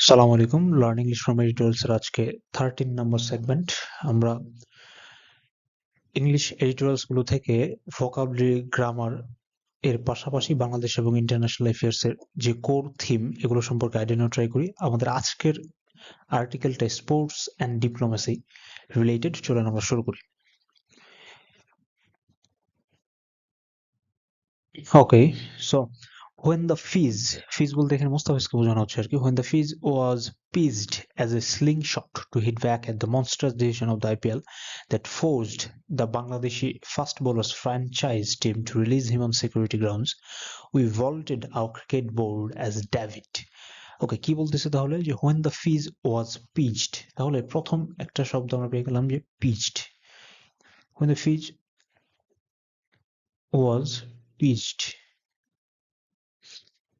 আসসালামু আলাইকুম। Learn English from এডিটরিয়ালস এর আজকে 13 নম্বর সেগমেন্ট। আমরা ইংলিশ এডিটরিয়ালস গুলো থেকে ভোকাবুলারি, গ্রামার এর পাশাপাশি বাংলাদেশ এবং ইন্টারন্যাশনাল অ্যাফেয়ার্স এর যে কোর থিম এগুলো সম্পর্কে আইডেন্টিফাই ট্রাই করি। আমাদের আজকের আর্টিকেলটা স্পোর্টস অ্যান্ড ডিপ্লোমেসি রিলেটেড। চলুন আমরা শুরু করি। ওকে, সো when the Fizz বলতে এখানে মুস্তাফিজকে বোঝানো হচ্ছে আর কি। When the Fizz was pitched as a slingshot to hit back at the monstrous decision of the IPL that forced the Bangladeshi fast bowlers franchise team to release him on security grounds, we vaulted our cricket board as David. ওকে, কি বলতেছে তাহলে যে when the Fizz was pitched, তাহলে প্রথম একটা শব্দ আমরা পেয়ে গেলাম যে pitched. When the Fizz was pitched,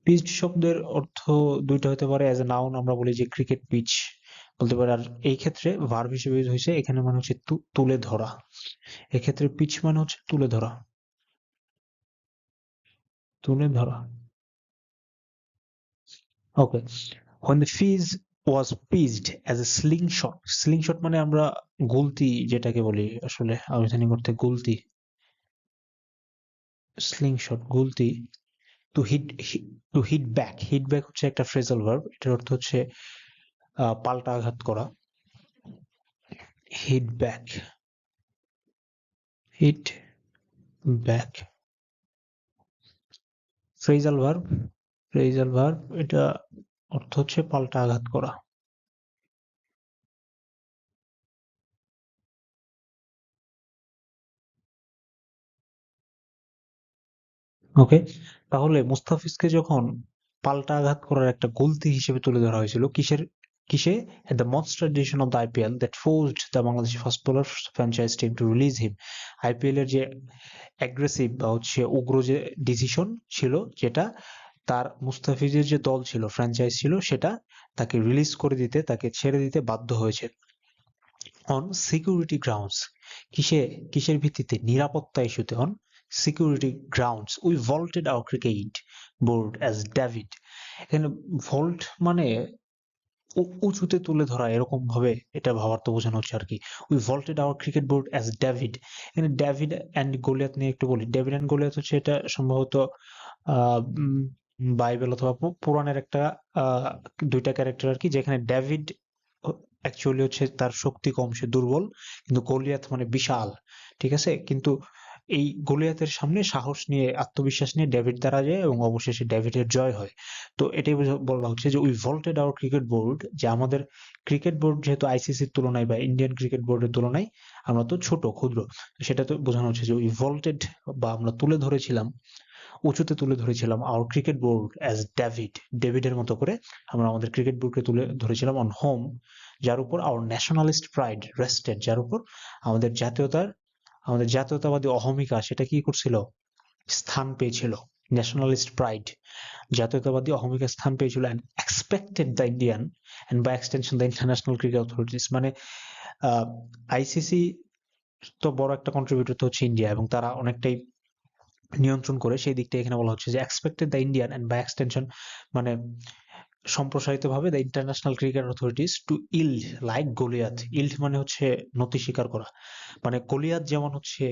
pitched শব্দের অর্থ দুইটা হতে পারে। অ্যাজ এ নাউন আমরা বলি যে ক্রিকেট পিচ বলতে পারি, আর এই ক্ষেত্রে ভার্ব হিসেবে ইউজ হয়েছে। এখানে মানে হচ্ছে তুলে ধরা। এক্ষেত্রে পিচ মানে হচ্ছে তুলে ধরা, তুলে ধরা। ওকে, when the Fizz was pitched as a slingshot মানে আমরা গুলতি যেটাকে বলি, আসলে আবিধানিক অর্থে গুলতি, স্লিংশট গুলতি। হিট ব্যাক হচ্ছে একটা ফ্রেজাল ভার্ব। এটার অর্থ হচ্ছে পাল্টা আঘাত করা। Hit back, hit back phrasal verb. এটা অর্থ হচ্ছে পাল্টা আঘাত করা। ওকে, তাহলে মুস্তাফিজকে যখন পাল্টা আঘাত করার একটা গলতি হিসেবে তুলে ধরা হয়েছিল কিসে at the monster edition of the IPL that forced the Bangladeshi fast bowler franchise team to release him। IPL এর যে অ্যাগ্রেসিভ বা হচ্ছে উগ্র যে ডিসিশন ছিল, যেটা তার মুস্তাফিজের যে দল ছিল, ফ্র্যাঞ্চাইজ ছিল, সেটা তাকে রিলিজ করে দিতে, তাকে ছেড়ে দিতে বাধ্য হয়েছে। অন সিকিউরিটি গ্রাউন্ডস, কিসের ভিত্তিতে? নিরাপত্তা ইস্যুতে। On security grounds we vaulted hour cricket board as David. এখানে ভল্ট মানে উঁচুতে তুলে ধরা, এরকম ভাবে এটা ভাবার্থ বোঝানো হচ্ছে আর কি। We vaulted hour cricket board as David. এখানে ডেভিড অ্যান্ড গোলিয়াত নিয়ে একটু বলি। ডেভিড অ্যান্ড গোলিয়াত হচ্ছে, এটা সম্ভবত বাইবেল অথবা পুরাণের একটা দুইটা ক্যারেক্টার আর কি, যেখানে ডেভিড অ্যাকচুয়ালি হচ্ছে তার শক্তি কম, সে দুর্বল, কিন্তু গলিয়াত মানে বিশাল, ঠিক আছে। কিন্তু এই গলিয়াতের সামনে সাহস নিয়ে, আত্মবিশ্বাস নিয়ে ডেভিড দাঁড়া যায় এবং অবশেষে ডেভিডের জয় হয়। তো এটাই বলা হচ্ছে যে we vaulted hour cricket board, যে আমাদের ক্রিকেট বোর্ড যেহেতু আইসিসির তুলনায় বা ইন্ডিয়ান ক্রিকেট বোর্ডের তুলনায় আমরা তো ছোট, ক্ষুদ্র, সেটা তো বোঝানো হচ্ছে যে উই ভল্টেড, বা আমরা তুলে ধরেছিলাম, উঁচুতে তুলে ধরেছিলাম আওয়ার ক্রিকেট বোর্ড অ্যাজ ডেভিডের মতো করে আমরা আমাদের ক্রিকেট বোর্ডকে তুলে ধরেছিলাম। অন হোম, যার উপর আওয়ার ন্যাশনালিস্ট প্রাইড রেস্টেড, যার উপর আমাদের জাতীয়তাবাদী অহমিকা সেটা কি করছিল? স্থান পেয়েছিল। ন্যাশনালিস্ট প্রাইড, জাতীয়তাবাদী অহমিকা স্থান পেয়েছিল। And expected the Indian and by extension the international cricket authorities, মানে আইসিসি তো বড় একটা কন্ট্রিবিউটর তো হচ্ছে ইন্ডিয়া, এবং তারা অনেকটাই নিয়ন্ত্রণ করে। সেই দিকটা এখানে বলা হচ্ছে যে expected the Indian and by extension, মানে সম্প্রসারিতভাবে the international cricket authorities to yield like Goliath. Yield মানে হচ্ছে নতি স্বীকার করা, মানে গলিয়াত যেমন হচ্ছে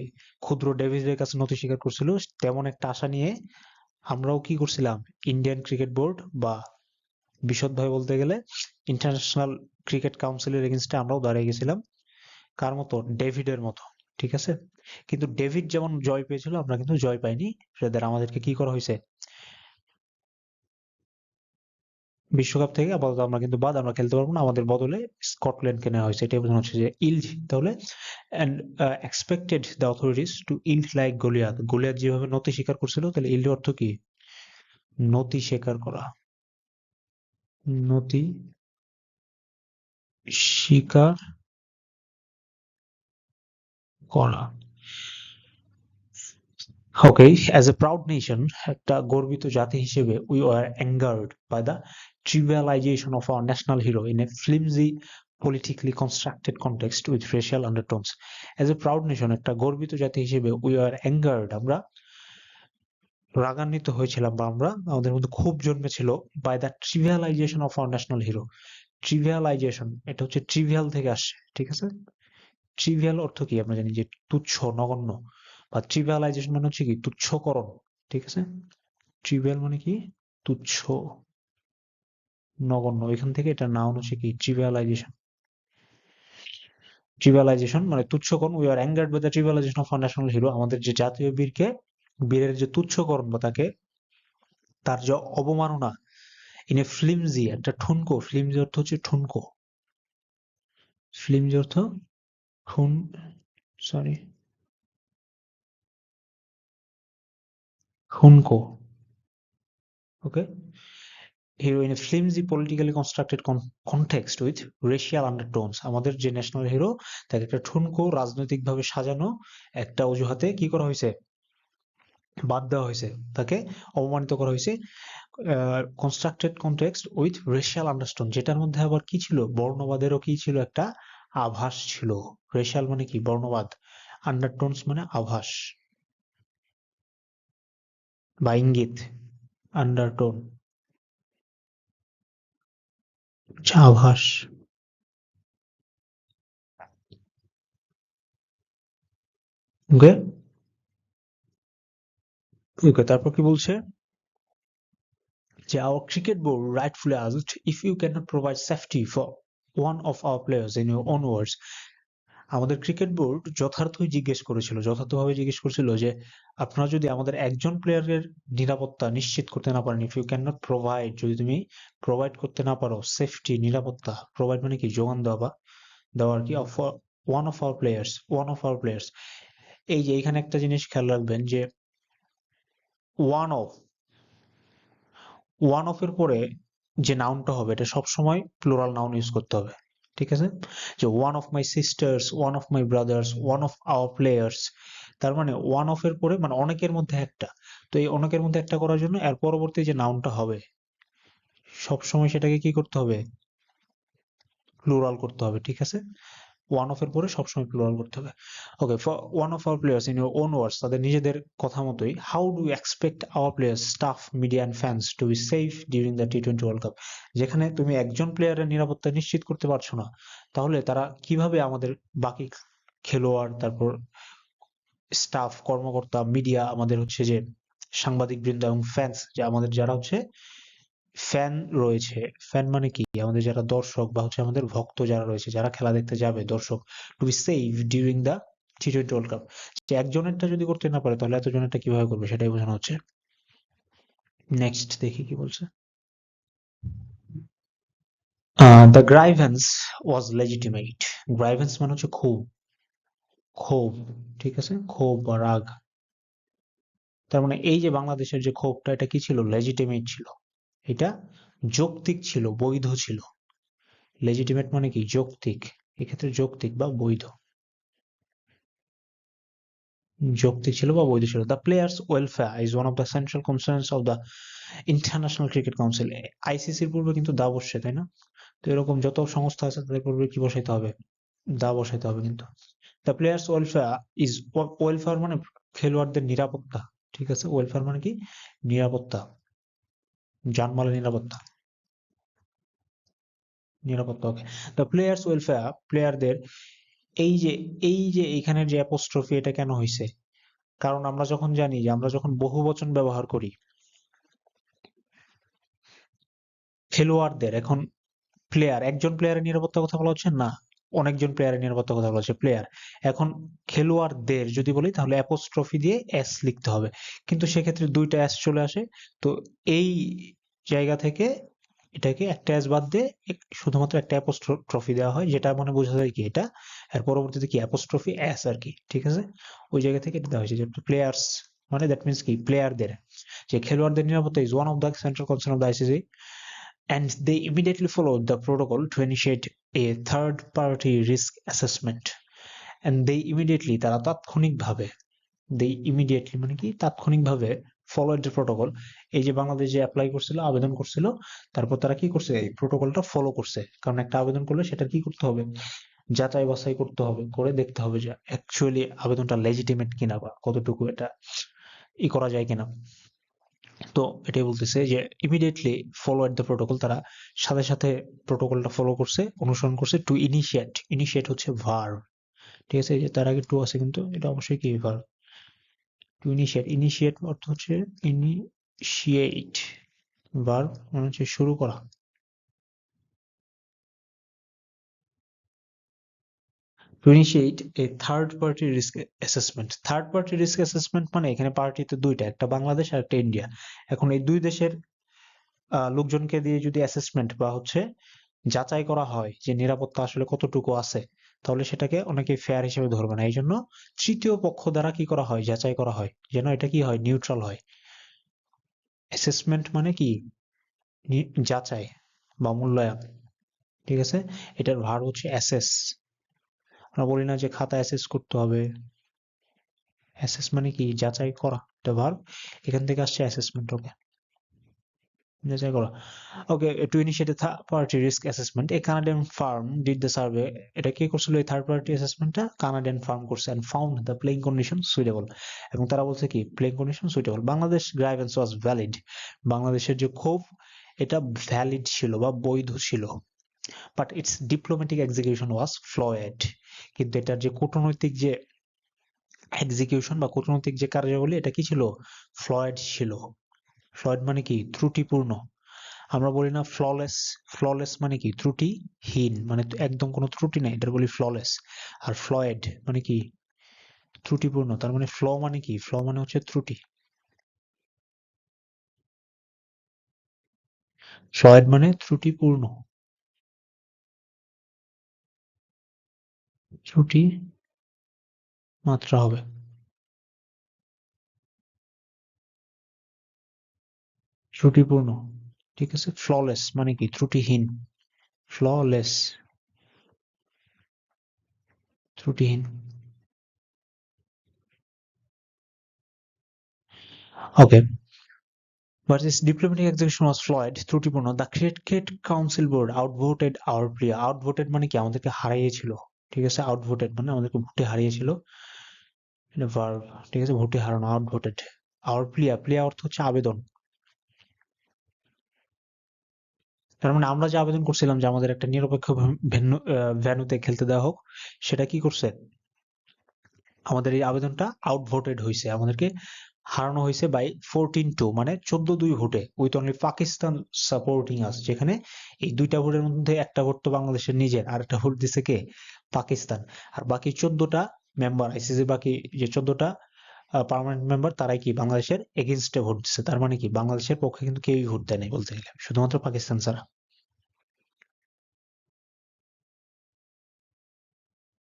ক্ষুদ্র ডেভিডের কাছে নতি স্বীকার করছিল, তেমন একটা আশা নিয়ে আমরাও কি করছিলাম, ইন্ডিয়ান ক্রিকেট বোর্ড বা বিশদভাবে বলতে গেলে ইন্টারন্যাশনাল ক্রিকেট কাউন্সিলের এগেনস্টে আমরাও দাঁড়িয়ে গেছিলাম। কার মতো? ডেভিডের মতো, ঠিক আছে। কিন্তু ডেভিড যেমন জয় পেয়েছিল, আমরা কিন্তু জয় পাইনি। সেদের আমাদেরকে কি করা হয়েছে? বিশ্বকাপ থেকে আপাতত আমরা কিন্তু বাদ, আমরা খেলতে পারবো না। আমাদের বদলে স্কটল্যান্ডকে নেওয়া হয়েছে। এটাই বোঝানো হচ্ছে যে ইল্ড। তাহলে and expected the authorities to yield like Goliath. Goliath যেভাবে নতি স্বীকার করছিল, তাহলে ইল্ড অর্থ কি? নতি স্বীকার করা, নতি স্বীকার করা। Okay, as a proud nation, একটা গর্বিত জাতি হিসেবে we were angered by the trivialization of our national hero in a flimsy politically constructed context with racial undertones। As a proud nation, একটা গর্বিত জাতি হিসেবে উই আর অ্যাঙ্গার্ড, আমরা রাগান্বিত হয়েছিলাম বা আমরা আমাদের মধ্যে ক্ষোভ জন্মেছিল by the trivialisation of our national hero. Trivialisation এটা হচ্ছে ট্রিভিয়াল থেকে আসছে, ঠিক আছে? ট্রিভিয়াল অর্থ কি আমরা জানি যে তুচ্ছ, নগণ্য, বা ট্রিভিয়ালাইজেশন মানে হচ্ছে কি তুচ্ছকরণ, ঠিক আছে? ট্রিভিয়াল মানে কি তুচ্ছ, নগণ্য, এখান থেকে এটা নাউন হচ্ছে কি ট্রিভিয়ালাইজেশন। ট্রিভিয়ালাইজেশন মানে তুচ্ছকরণ। We are angered by the trivialisation of our national hero. আমাদের যে জাতীয় বীরকে, বীরের যে তুচ্ছকরণ বা তাকে, তার যে অবমাননা, ইন এ ফ্লিমজি, একটা ঠুনকো, ফ্লিমজি অর্থ হচ্ছে ঠুনকো, ফ্লিমজি অর্থ ঠুন, সরি, ঠুনকো, okay? Hero in a flimsy politically constructed context with racial undertones. আমাদের যে ন্যাশনাল হিরো, তাকে একটা ঠুনকো রাজনৈতিকভাবে সাজানো একটা অজুহাতে কি করা হয়েছে, বাদ দেওয়া হয়েছে, তাকে অপমানিত করা হয়েছে। Constructed context with racial undertone, যেটার মধ্যে আবার কি ছিল, বর্ণবাদেরও কি ছিল, একটা আভাস ছিল। রেশিয়াল মানে কি বর্ণবাদ, আন্ডারটোনস মানে আভাস বা ইঙ্গিত, আন্ডারটোন আভাস, ওকে? ওকে, তারপর কি বলছে যে our cricket board rightfully asked if you cannot provide safety for one of our players, in your own words. আমাদের ক্রিকেট বোর্ড যথার্থভাবে জিজ্ঞেস করেছিল যে আপনারা যদি আমাদের একজন প্লেয়ারের নিরাপত্তা নিশ্চিত করতে না পারেন, if you can not provide, যদি তুমি প্রোভাইড করতে না পারো সেফটি, নিরাপত্তা, প্রোভাইড মানে কি যোগান দেওয়া বা দেওয়া আর কি, of one of our players. এই যে এখানে একটা জিনিস খেয়াল রাখবেন যে ওয়ান অফ, ওয়ান অফ এর পরে যে নাউনটা হবে এটা সবসময় প্লুরাল নাউন ইউজ করতে হবে, ঠিক আছে? যে one of my sisters, one of my brothers, one of our players, তার মানে ওয়ান অফ এর পরে মানে অনেকের মধ্যে একটা। তো এই অনেকের মধ্যে একটা করার জন্য এর পরবর্তী যে নাউনটা হবে সবসময় সেটাকে কি করতে হবে, প্লুরাল করতে হবে, ঠিক আছে? ওয়ান অফ এর পরে সবসময় প্লুরাল করতে হবে। Okay, for one of our players in your own words, তাদের নিজেদের কথা মতোই, how do you expect our players, staff, media and fans to be safe during the টি-20 ওয়ার্ল্ড কাপ? যেখানে তুমি একজন প্লেয়ারের নিরাপত্তা নিশ্চিত করতে পারছো না, তাহলে তারা কিভাবে আমাদের বাকি খেলোয়াড়, তারপর স্টাফ, কর্মকর্তা, মিডিয়া, আমাদের হচ্ছে যে সাংবাদিক বৃন্দ এবং ফ্যান্স, যে আমাদের যারা হচ্ছে ফ্যান রয়েছে, ফ্যান মানে কি আমাদের যারা দর্শক বা হচ্ছে আমাদের ভক্ত যারা রয়েছে, যারা খেলা দেখতে যাবে দর্শক, to be safe during the টি-20 ওয়ার্ল্ড কাপ, যে একজনেরটা যদি করতে না পারে তাহলে এতজনেরটা কিভাবে করবে সেটাই বোঝানো হচ্ছে। নেক্সট দেখি কি বলছে। The গ্রাইভেন্স was legitimate. গ্রাইভেন্স মানে হচ্ছে ক্ষোভ, ক্ষোভ, ঠিক আছে? ক্ষোভ বা রাগ। তার মানে এই যে বাংলাদেশের যে ক্ষোভটা, এটা কি ছিল, লেজিটিমেট ছিল, এটা যৌক্তিক ছিল, বৈধ ছিল। লেজিটিমেট মানে কি যৌক্তিক, এক্ষেত্রে যৌক্তিক বা বৈধ, যৌক্তিক ছিল বা বৈধ ছিল। The players welfare is one of the central concerns of the international cricket council. আইসিসির পূর্বে কিন্তু দা বসছে, তাই না? তো এরকম যত সংস্থা আছে তাদের পূর্বে কি বসাইতে হবে, দা বসাইতে হবে কিন্তু। The players welfare is, welfare মানে খেলোয়াড়দের নিরাপত্তা, ঠিক আছে? ওয়েলফেয়ার মানে কি নিরাপত্তা, জানমালের নিরাপত্তা, নিরাপত্তা, ওকে। দ্য প্লেয়ার্স ওয়েলফেয়ার, প্লেয়ারদের, এই যে এইখানের যে অ্যাপোস্ট্রফি, এটা কেন হয়েছে? কারণ আমরা যখন জানি যে আমরা যখন বহুবচন ব্যবহার করি খেলোয়াড়দের, এখন প্লেয়ার, একজন প্লেয়ারের নিরাপত্তার কথা বলা হচ্ছে না, অনেকজন প্লেয়ারের নিরাপত্তার কথা বলা হচ্ছে, প্লেয়ার। এখন খেলোয়াড়দের যদি বলি তাহলে অ্যাপোস্ট্রফি দিয়ে এস লিখতে হবে, কিন্তু সেক্ষেত্রে দুইটা এস চলে আসে। তো এই জায়গা থেকে এটাকে একটা এস বাদ দিয়ে শুধুমাত্র একটা অ্যাপোস্ট্রফি দেওয়া হয়, যেটা মানে বোঝা যায় কি এটা এর পরবর্তীতে কি অ্যাপোস্ট্রফি এস আর কি, ঠিক আছে? ওই জায়গা থেকে এটা দেওয়া হয়েছে যে প্লেয়ার্স, মানে দ্যাট মিনস কি প্লেয়ারদের, যে খেলোয়াড়দের নিরাপত্তা is one of the central concern of the ICC, and they immediately followed the protocol to initiate a third-party risk assessment. And they immediately, তারা তাৎক্ষণিকভাবে, they immediately মানে কি তাৎক্ষণিকভাবে followed the protocol, এই যে বাংলাদেশ যে অ্যাপ্লাই করছিল, আবেদন করছিল, তারপর তারা কি করছে, এই প্রোটোকলটা ফলো করছে। কারণ একটা আবেদন করলে সেটা কি করতে হবে, যাচাই বাছাই করতে হবে, করে দেখতে হবে যে অ্যাকচুয়ালি আবেদনটা লেজিটিমেট কিনা বা কতটুকু এটা করা যায় কিনা। তো এটাই বলতেছে যে immediately follow at the protocol, তারা সাথে সাথে প্রোটোকলটা ফলো করছে, অনুসরণ করছে। টু ইনিশিয়েট, ইনিশিয়েট হচ্ছে ভার্ব, ঠিক আছে? এই যে তার আগে টু আছে, কিন্তু এটা অবশ্যই কি ভার্ব। টু ইনিশিয়েট, ইনিশিয়েট অর্থ হচ্ছে ইনিশিয়েট, ভার্ব মানে হচ্ছে শুরু করা। To initiate A third party risk assessment. Third party risk assessment মানে এখানে পার্টি তো দুইটা, একটা বাংলাদেশ আর একটা ইন্ডিয়া। এখন এই দুই দেশের লোকজনকে দিয়ে যদি অ্যাসেসমেন্ট বা হচ্ছে যাচাই করা হয় যে নিরাপত্তা আসলে কতটুকু আছে, তাহলে সেটাকে অনেকে ফেয়ার হিসেবে ধরবে না। এই জন্য তৃতীয় পক্ষ দ্বারা কি করা হয়, যাচাই করা হয়, যেন এটা কি হয়, নিউট্রাল হয়। অ্যাসেসমেন্ট মানে কি, যাচাই বা মূল্যায়ন, ঠিক আছে? এটার ভার হচ্ছে অ্যাসেস। আমরা বলি না যে খাতা অ্যাসেস করতে হবে, অ্যাসেস মানে কি, যাচাই করা, এটা ভার, এখান থেকে আসছে অ্যাসেসমেন্ট। ওকে, যাচাই করা। Okay, to initiate third party risk assessment, a Canadian firm did the survey. এটা কে করছিল এই থার্ড পার্টি অ্যাসেসমেন্টটা? কানাডিয়ান ফার্ম করছে। And found the playing condition suitable, এবং তারা বলছে কি playing condition suitable. Bangladesh grievance was valid, বাংলাদেশের যে ক্ষোভ এটা ভ্যালিড ছিল বা বৈধ ছিল। But it's diplomatic execution was flawed, কিন্তু এটার যে কূটনৈতিক যে এক্সিকিউশন বা কূটনৈতিক যে কার্যাবলী, এটা কি ছিল, ফ্লয়েড ছিল। ফ্লয়েড মানে কি, ত্রুটিপূর্ণ। আমরা বলি না ফ্ললেস, ফ্ললেস মানে কি, ত্রুটিহীন, মানে একদম কোনো ত্রুটি নাই, এটা বলি ফ্ললেস। আর ফ্লয়েড মানে কি, ত্রুটিপূর্ণ। তার মানে ফ্ল মানে কি, ফ্ল মানে হচ্ছে ত্রুটি। ফ্লয়েড মানে ত্রুটিপূর্ণ, ত্রুটি মাত্রা হবে, ত্রুটিপূর্ণ, ঠিক আছে? ফ্ললেস মানে কি, ত্রুটিহীন, ফ্ললেস, ত্রুটিহীন। Okay, but this diplomatic execution was flawed, ত্রুটিপূর্ণ। The Cricket Council Board outvoted our plea. Outvoted মানে কি, আমাদেরকে হারিয়েছিল, ঠিক আছে? outvoted মানে আমাদেরকে ভোটে হারিয়েছিল, এটা verb, ঠিক আছে? ভোটে হারানো, outvoted our plea। plea অর্থ হচ্ছে আবেদন। তার মানে আমরা যে আবেদন করছিলাম যে আমাদের একটা নিরপেক্ষ ভেন্যুতে খেলতে দেওয়া হোক, সেটা কি করছে, আমাদের এই আবেদনটা আউটভোটেড হয়েছে, আমাদেরকে হারানো হয়েছে বাই 14-2, মানে 14-2 ভোটে, উইথ অনলি পাকিস্তান সাপোর্টিং আস। যেখানে এই দুইটা ভোটের মধ্যে একটা ভোট তো বাংলাদেশের নিজের, আর একটা ভোট দিছে কে, পাকিস্তান। আর বাকি 14টা মেম্বার, আইসিসি বাকি যে 14টা পার্মানেন্ট মেম্বার, তারাই কি বাংলাদেশের এগেনস্টে ভোট দিচ্ছে। তার মানে কি, বাংলাদেশের পক্ষে কিন্তু কেউই ভোট দেয় নাই বলতে গেলে, শুধুমাত্র পাকিস্তান ছাড়া।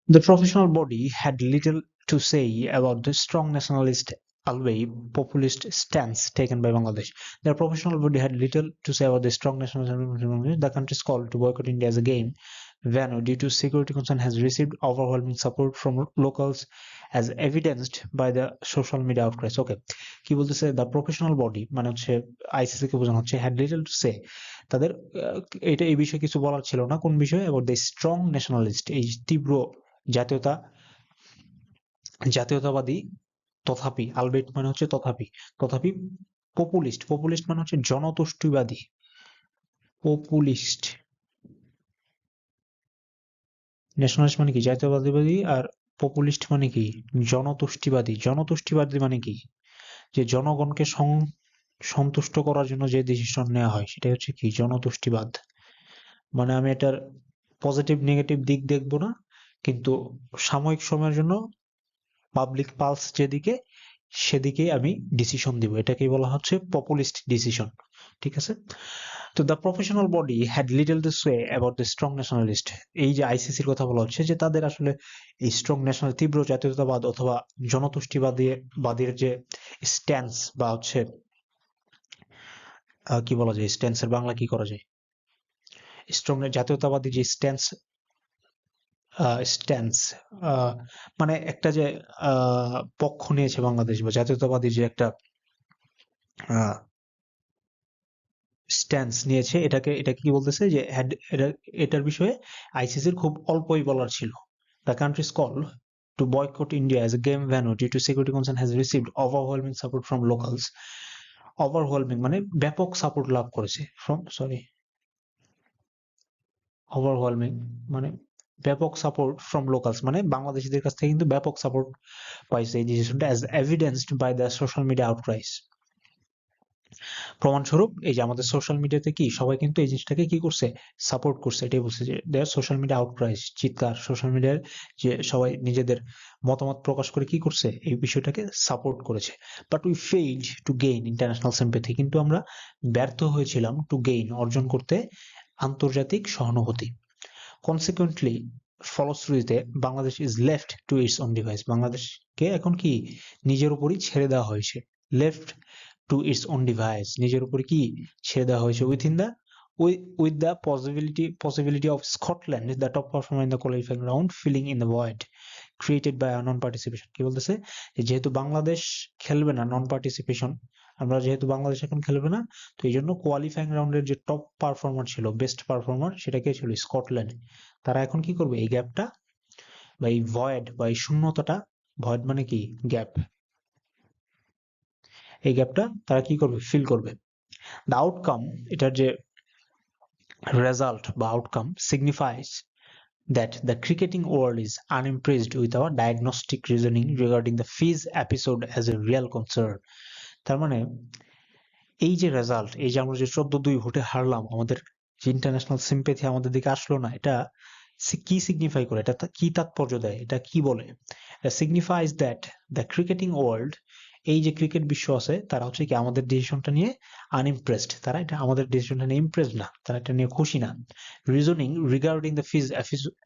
The professional body had little to say about the strong nationalist, albeit populist stance taken by Bangladesh. The professional body had little to say about the strong nationalist. The country's call to boycott India as a game venue due to security concern has received overwhelming support from locals, as evidenced by the social media outcries. Okay, কি বলতেছে, the professional body মানে হচ্ছে ICC কে বোঝানো হচ্ছে, had little to say, তাদের এটা এই বিষয়ে কিছু বলার ছিল না। কোন বিষয়ে? অ্যাবাউট দ্য স্ট্রং ন্যাশনালিস্ট, এই তীব্র জাতীয়তা জাতীয়তাবাদী, তথাপি, আলবেট মানে হচ্ছে তথাপি, তথাপি পপুলিস্ট, পপুলিস্ট মানে হচ্ছে জনতুষ্টিবাদী, পপুলিস্ট। ন্যাশনালিস্ট মানে কি, জাতীয়তাবাদী, আর পপুলিস্ট মানে কি, জনতুষ্টিবাদী। জনতুষ্টিবাদী মানে কি, যে জনগণকে সন্তুষ্ট করার জন্য যে ডিসিশন নেওয়া হয়, সেটা হচ্ছে কি, জনতুষ্টিবাদ। মানে আমি এটার পজিটিভ নেগেটিভ দিক দেখবো না, কিন্তু সাময়িক সময়ের জন্য পাবলিক পালস যেদিকে, সেদিকেই আমি ডিসিশন দিব, এটাকেই বলা হচ্ছে পপুলিস্ট ডিসিশন, ঠিক আছে? তো the professional body had little to say about the strong nationalist, এই যে আইসিসির কথা বলা হচ্ছে, যে তাদের আসলে এই স্ট্রং ন্যাশনাল, তীব্র জাতীয়তাবাদ অথবা জনতুষ্টিবাদীর যে স্ট্যান্স বা হচ্ছে কি বলা যায়, স্ট্যান্সের বাংলা কি করা যায়, স্ট্রং জাতীয়তাবাদী যে স্ট্যান্স, স্ট্যান্স মানে একটা যে পক্ষ নিয়েছে বাংলাদেশ, বা জাতীয়তাবাদী যে একটা স্ট্যান্স নিয়েছে, এটাকে কি বলতেছে, যে এটার বিষয়ে আইসিসির খুব অল্পই বলার ছিল। The countries call to boycott India as a game venue due to security concern has received overwhelming support from locals. Overwhelming মানে ব্যাপক সাপোর্ট লাভ করেছে ওভারওয়েলমিং মানে ব্যাপক সাপোর্ট ফ্রম লোকালস, মানে বাংলাদেশিদের কাছ থেকে কিন্তু ব্যাপক সাপোর্ট পাইছে এই ডিসিশনটা, as evidenced by the social media outcries. প্রমাণস্বরূপ এই যে আমাদের সোশ্যাল মিডিয়াতে কি সবাই কিন্তু এই জিনিসটাকে কি করছে, সাপোর্ট করছে। এটাই বলছে যে দেয়ার সোশ্যাল মিডিয়া আউটক্রাইস, চিৎকার, সোশ্যাল মিডিয়ার যে সবাই নিজেদের মতামত প্রকাশ করে কি করছে, এই বিষয়টাকে সাপোর্ট করেছে। But we failed to gain international sympathy, কিন্তু আমরা ব্যর্থ হয়েছিলাম টু গেইন, অর্জন করতে আন্তর্জাতিক সহানুভূতি। কনসিকুয়েন্টলি, ফলশ্রুতিতে Bangladesh is left to its own device, বাংলাদেশকে এখন কি নিজের উপরই ছেড়ে দেওয়া হয়েছে। Left to its own device, নিজের উপরে কি ছেড়ে দেওয়া হয়েছে। With the possibility of Scotland the top performer in the qualifying round filling in the void created by non participation. কি বলতেছে, যেহেতু বাংলাদেশ খেলবে না, নন পার্টিসিপেশন, আমরা যেহেতু বাংলাদেশ এখন খেলবে না, তো এই জন্য কোয়ালিফাইং রাউন্ডের যে টপ পারফর্মার ছিল, বেস্ট পারফর্মার, সেটা কে ছিল, স্কটল্যান্ড। তারা এখন কি করবে, এই গ্যাপটা বা এই ভয়েড বা এই শূন্যতাটা, ভয়েড মানে কি গ্যাপ, এই গ্যাপটা তারা কি করবে, ফিল করবে। দ্য আউটকাম, এটার যে রেজাল্ট বা outcome, signifies that the cricketing world is unimpressed with our diagnostic reasoning regarding the Fizz episode as a real concern. তার মানে এই যে রেজাল্ট, এই যে আমরা যে 14-2 ভোটে হারলাম, আমাদের যে ইন্টারন্যাশনাল সিম্প্যাথি আমাদের দিকে আসলো না, এটা কি সিগনিফাই করে, এটা কি তাৎপর্য দেয়, এটা কি বলে? এটা signifies that the cricketing world, এই যে ক্রিকেট বিশ্ব আছে, তারা হচ্ছে কি আমাদের ডিসিশনটা নিয়ে আনইমপ্রেসড, তারা এটা আমাদের ডিসিশনটা নিয়ে ইমপ্রেসড না, তারা এটা নিয়ে খুশি না। Reasoning regarding the fees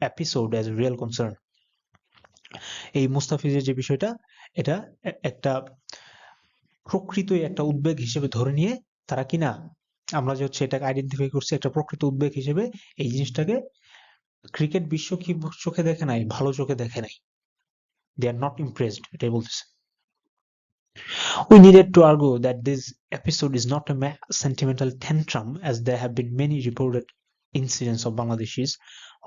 episode as real concern, এই মুস্তাফিজের যে বিষয়টা, এটা একটা প্রকৃতই একটা উদ্বেগ হিসেবে ধরে নিয়ে তারা কিনা, আমরা যে হচ্ছে এটাকে আইডেন্টিফাই করছি একটা প্রকৃত উদ্বেগ হিসেবে, এই জিনিসটাকে ক্রিকেট বিশ্ব কি চোখে দেখে নাই, ভালো চোখে দেখে নাই। দে আর নট ইমপ্রেসড, এটাই বলতেছে। We needed to argue that this episode is not a sentimental tantrum, as there have been many reported incidents of Bangladeshis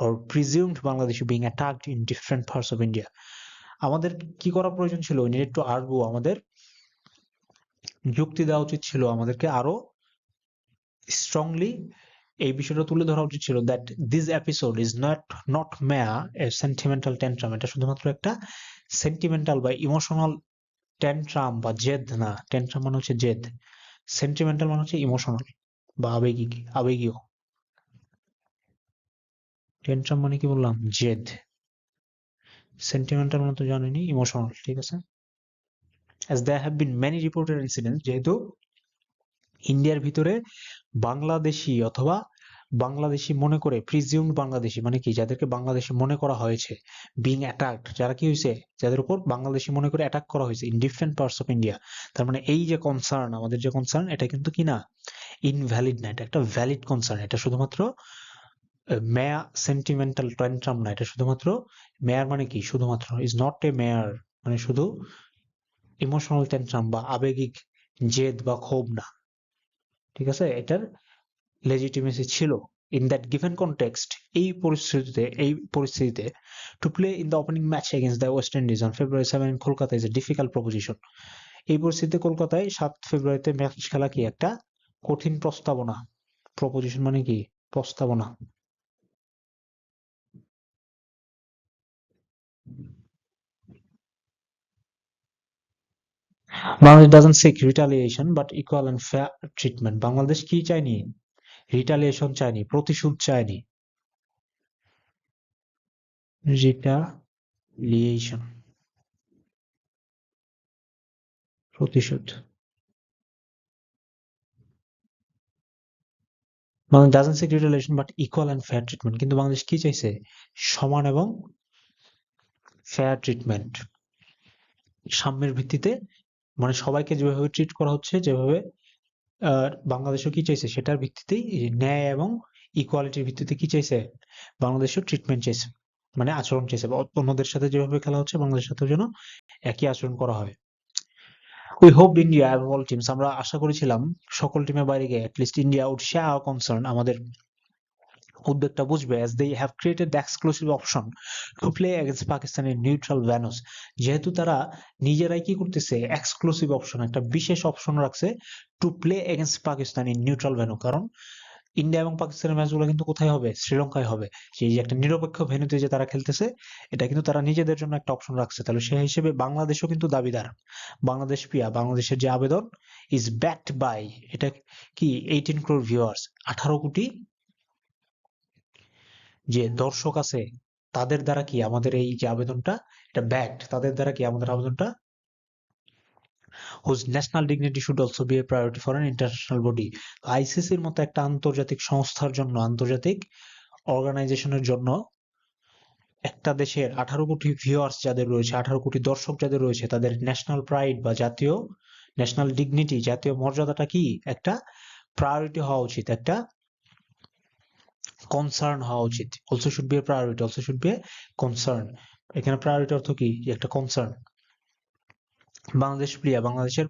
or presumed Bangladeshi being attacked in different parts of India. আমাদের কি করা প্রয়োজন ছিল, we needed to argue, আমাদের যুক্তি দেওয়া উচিত ছিল, আমাদেরকে আরো স্ট্রংলি এই বিষয়টা তুলে ধরা উচিত ছিল, that this episode is not a sentimental tantrum, এটা শুধুমাত্র একটা সেন্টিমেন্টাল বা ইমোশনাল ট্যান্ট্রাম বা জেদ না। ট্যান্ট্রাম মানে হচ্ছে জেদ, সেন্টিমেন্টাল মানে হচ্ছে ইমোশনাল বা আবেগীয়। ট্যান্ট্রাম মানে কি বললাম, জেদ। সেন্টিমেন্টাল মানে তো জানেনি, ইমোশনাল, ঠিক আছে। as there have been many reported incidents, যেহেতু ইন্ডিয়ার ভিতরে বাংলাদেশি অথবা বাংলাদেশি মনে করে, প্রিজিউমড বাংলাদেশি মানে কি, যাদেরকে বাংলাদেশি মনে করা হয়েছে, বিং অ্যাটাকড, যারা কি হয়েছে, যাদের উপর বাংলাদেশি মনে করে অ্যাটাক করা হয়েছে in different parts of India. তার মানে এই যে কনসার্ন, আমাদের যে কনসার্ন, এটা কিন্তু কি না, ইনভ্যালিড না, এটা একটা ভ্যালিড কনসার্ন। এটা শুধুমাত্র মেয়া সেন্টিমেন্টাল ট্যান্ট্রাম না, এটা শুধুমাত্র মেয়ার মানে কি, শুধুমাত্র ইজ নট এ মেয়ার মানে শুধু ইমোশনাল ট্যান্ট্রাম বা আবেগিক জেদ বা ক্ষোভ না, ঠিক আছে। এটার লেজিটিমেসি ছিল। ইন দ্যাট গিভেন কনটেক্সট, এই পরিস্থিতিতে to play in the opening match against the West Indies on February 7 in Kolkata is a difficult proposition. এই পরিস্থিতিতে কলকাতায় 7 ফেব্রুয়ারিতে ম্যাচ খেলা কি একটা কঠিন প্রস্তাবনা। প্রপোজিশন মানে কি, প্রস্তাবনা। Bangladesh doesn't seek retaliation but equal and fair treatment. Bangladesh কি চায়নি, রিটালিয়েশন চায়নি, প্রতিশোধ চায়নি। রিটালিয়েশন, প্রতিশোধ। Bangladesh doesn't seek retaliation but equal and fair treatment, কিন্তু বাংলাদেশ কি চাইছে, সমান এবং ফেয়ার ট্রিটমেন্ট, সাম্যের ভিত্তিতে, মানে সবাইকে যেভাবে ট্রিট করা হচ্ছে, যেভাবে বাংলাদেশও কি চাইছে সেটার ভিত্তিতেই, ন্যায় এবং ইকুয়ালিটির ভিত্তিতে কি চাইছে, বাংলাদেশও ট্রিটমেন্ট চাইছে, মানে আচরণ চাইছে। অন্যদের সাথে যেভাবে খেলা হচ্ছে, বাংলাদেশের সাথেও যেন একই আচরণ করা হয়। We hope India above all teams, আমরা আশা করেছিলাম সকল টিমের বাইরে গিয়ে at least India would share our concern, আমাদের উদ্বেগটা বুঝবে, as they have created the exclusive option to play against Pakistan in neutral venues। যেহেতু তারা নিজেরাই কি করতেছে, এক্সক্লুসিভ অপশন, একটা বিশেষ অপশন রাখছে to play against Pakistan in neutral venue. কারণ ইন্ডিয়া এবং পাকিস্তানের ম্যাচগুলো কিন্তু কোথায় হবে, শ্রীলঙ্কায় হবে। সেই যে একটা নিরপেক্ষ ভেন্যুতে যে তারা খেলতেছে, এটা কিন্তু তারা নিজেদের জন্য একটা অপশন রাখছে। তাহলে সেই হিসেবে বাংলাদেশও কিন্তু দাবিদার। বাংলাদেশ পিয়া, বাংলাদেশের যে আবেদন ইজ ব্যাকড বাই, এটা কি 18 crore ভিউয়ার্স, 18 কোটি যে দর্শক আছে, তাদের দ্বারা কি আমাদের এই যে আবেদনটা, এটা ব্যাকড, তাদের দ্বারা কি আমাদের আবেদনটা, whose national dignity should also be a priority for an international body। আইসিসির মতো একটা আন্তর্জাতিক সংস্থার জন্য, আন্তর্জাতিক অর্গানাইজেশনের জন্য একটা দেশের 18 কোটি ভিউয়ার্স যাদের রয়েছে, 18 কোটি দর্শক যাদের রয়েছে, তাদের ন্যাশনাল প্রাইড বা জাতীয় ন্যাশনাল ডিগনিটি, জাতীয় মর্যাদাটা কি একটা প্রায়োরিটি হওয়া উচিত, একটা কনসার্ন হওয়া উচিত। Also should B A priority, also should B A concern. এখানে প্রায়োরিটি অর্থ কি, যে একটা কনসার্ন। বাংলাদেশের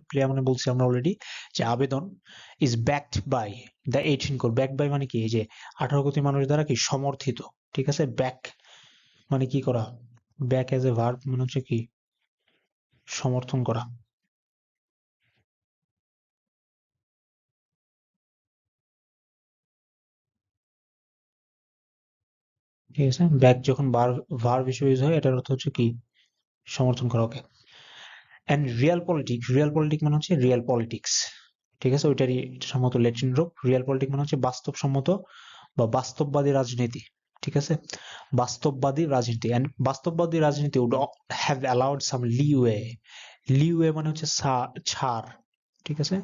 প্লেয়ার মানে বলছি আমরা অলরেডি, যে আবেদন is backed by the 18 crore। Back by মানে কি, এই যে 18 কোটি মানুষ দ্বারা কি সমর্থিত। ঠিক আছে, ব্যাক মানে কি করা, ব্যাক এজ এ ভার্ব মানে হচ্ছে কি সমর্থন করা। ঠিক আছে, ব্যাক যখন ভার্ব হিসেবে ইউজ হয়, এটার অর্থ হচ্ছে কি সমর্থন করা। ওকে। এন্ড রিয়াল পলিটিক মানে হচ্ছে রিয়াল পলিটিক্স। ঠিক আছে, ওইটারই সম্ভবত ল্যাটিন রূপ। রিয়াল পলিটিক মানে হচ্ছে বাস্তবসম্মত বা বাস্তববাদী রাজনীতি। ঠিক আছে, বাস্তববাদী রাজনীতি। এন্ড বাস্তববাদী রাজনীতি would have allowed some leeway। লিওয়ে মানে হচ্ছে ছাড়। ঠিক আছে,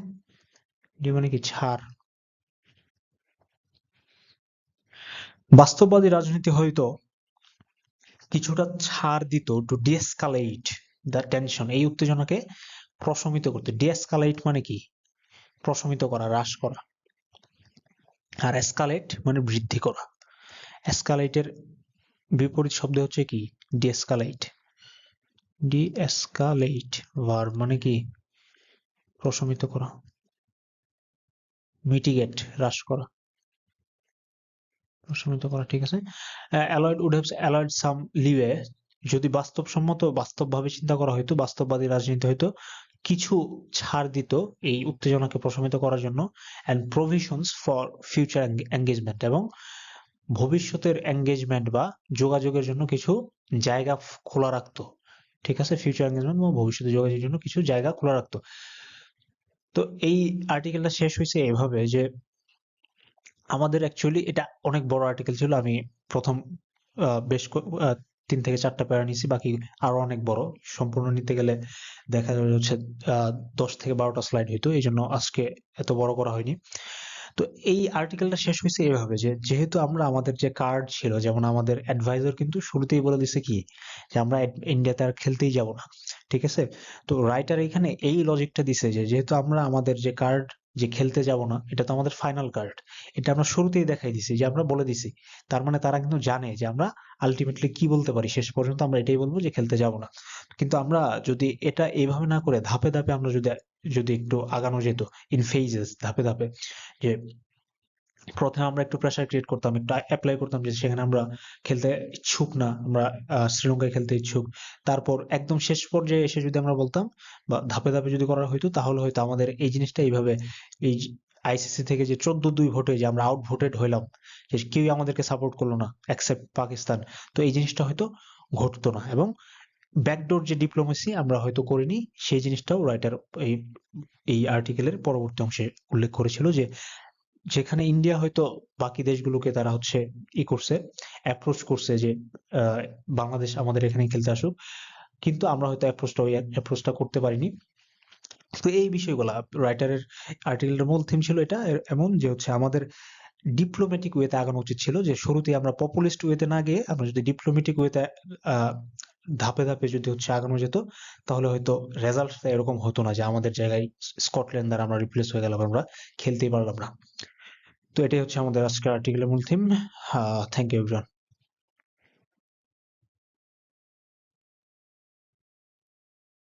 লিওয়ে মানে কি ছাড়। বাস্তববাদী রাজনীতি হয়তো কিছুটা ছাড় দিত টু ডিএসকালেট দ্য টেনশন, এই উত্তেজনাকে প্রশমিত করতে। ডিএসকালেট মানে কি প্রশমিত করা, হ্রাস করা। আর এসকালেট মানে বৃদ্ধি করা। এসকালেটের বিপরীত শব্দ হচ্ছে কি ডিএসকালেট। ডিএসকালেট ভার্ব মানে কি প্রশমিত করা, মিটিগেট হ্রাস করা, প্রশমিত করা। ঠিক আছে, অ্যালয়েড উড হ্যাভ অ্যালয়েড সাম লিওয়ে, যদি বাস্তবসম্মত বাস্তবভাবে চিন্তা করা হয়তো, বাস্তববাদী রাজনীতি হয়তো কিছু ছাড় দিত এই উত্তেজনাকে প্রশমিত করার জন্য। And provisions for future engagement, এবং ভবিষ্যতের এঙ্গেজমেন্ট বা যোগাযোগের জন্য কিছু জায়গা খোলা রাখতো। ঠিক আছে, ফিউচার এঙ্গেজমেন্ট বা ভবিষ্যতে যোগাযোগের জন্য কিছু জায়গা খোলা রাখতো। তো এই আর্টিকেলটা শেষ হয়েছে এভাবে যে আমাদের অ্যাকচুয়ালি এটা অনেক বড় আর্টিকেল ছিল। আমি প্রথম বেশ 3 থেকে 4টা প্যারা নিয়েছি, বাকি আরো অনেক বড়। সম্পূর্ণ নিতে গেলে দেখা যাবে হচ্ছে 10 থেকে 12টা স্লাইড হইতো, এই জন্য আজকে এত বড় করা হয়নি। তো এই আর্টিকেলটা শেষ হয়েছে এভাবে যে যেহেতু আমরা আমাদের যে কার্ড ছিল, যেমন আমাদের অ্যাডভাইজার কিন্তু শুরুতেই বলে দিছে কি যে আমরা ইন্ডিয়াতে আর খেলতেই যাব না। ঠিক আছে, তো রাইটার এখানে এই লজিকটা দিছে যে যেহেতু আমরা আমাদের যে কার্ড, যে খেলতে যাব না, এটা তো আমাদের ফাইনাল কার্ড, এটা আমরা শুরুতেই দেখাই দিছি, যে আমরা বলে দিছি। তার মানে তারা কিন্তু জানে যে আমরা আলটিমেটলি কি বলতে পারি, শেষ পর্যন্ত আমরা এটাই বলবো যে খেলতে যাব না। কিন্তু আমরা যদি এটা এইভাবে না করে ধাপে ধাপে আমরা যদি যদি একটু আগানো যেত, ইন ফেজেস, ধাপে ধাপে, যে প্রথমে আমরা একটু প্রেসার ক্রিয়েট করতাম, একটু অ্যাপ্লাই করতাম যে সেখানে আমরা খেলতে ইচ্ছুক না, আমরা শ্রীলঙ্কায় খেলতে ইচ্ছুক। তারপর একদম শেষ পর্যায়ে এসে যদি আমরা বলতাম বা ধাপে ধাপে যদি করা হইতো, তাহলে হয়তো আমাদের এই জিনিসটা এইভাবে, এই আইসিসি থেকে যে 14-2 ভোটে যে আমরা আউট ভোটেড হইলাম, যে কেউই আমাদেরকে সাপোর্ট করলো না এক্সেপ্ট পাকিস্তান, তো এই জিনিসটা হয়তো ঘটতো না। এবং ব্যাকডোর যে ডিপ্লোমেসি আমরা হয়তো করিনি, সেই জিনিসটাও রাইটার এই এই আর্টিকেলের পরবর্তী অংশে উল্লেখ করেছিল, যে যেখানে ইন্ডিয়া হয়তো বাকি দেশগুলোকে তারা হচ্ছে করছে, অ্যাপ্রোচ করছে যে বাংলাদেশ আমাদের এখানে খেলতে আসুক, কিন্তু আমরা হয়তো অ্যাপ্রোচটা করতে পারিনি। তো এই বিষয়গুলা রাইটারের আর্টিকেলটার মূল থিম ছিল এটা, এমন যে হচ্ছে আমাদের ডিপ্লোম্যাটিক ওয়েতে আগানো উচিত ছিল, যে শুরুতেই আমরা পপুলিস্ট ওয়েতে না গিয়ে আমরা যদি ডিপ্লোম্যাটিক ওয়েতে ধাপে ধাপে যদি হচ্ছে আগানো যেত, তাহলে হয়তো রেজাল্টটা এরকম হতো না যে আমাদের জায়গায় স্কটল্যান্ড দ্বারা আমরা রিপ্লেস হয়ে গেলাম, আমরা খেলতেই পারলাম না। তো এটাই হচ্ছে আমাদের আজকের আর্টিকেলের মূল থিম। Thank you everyone.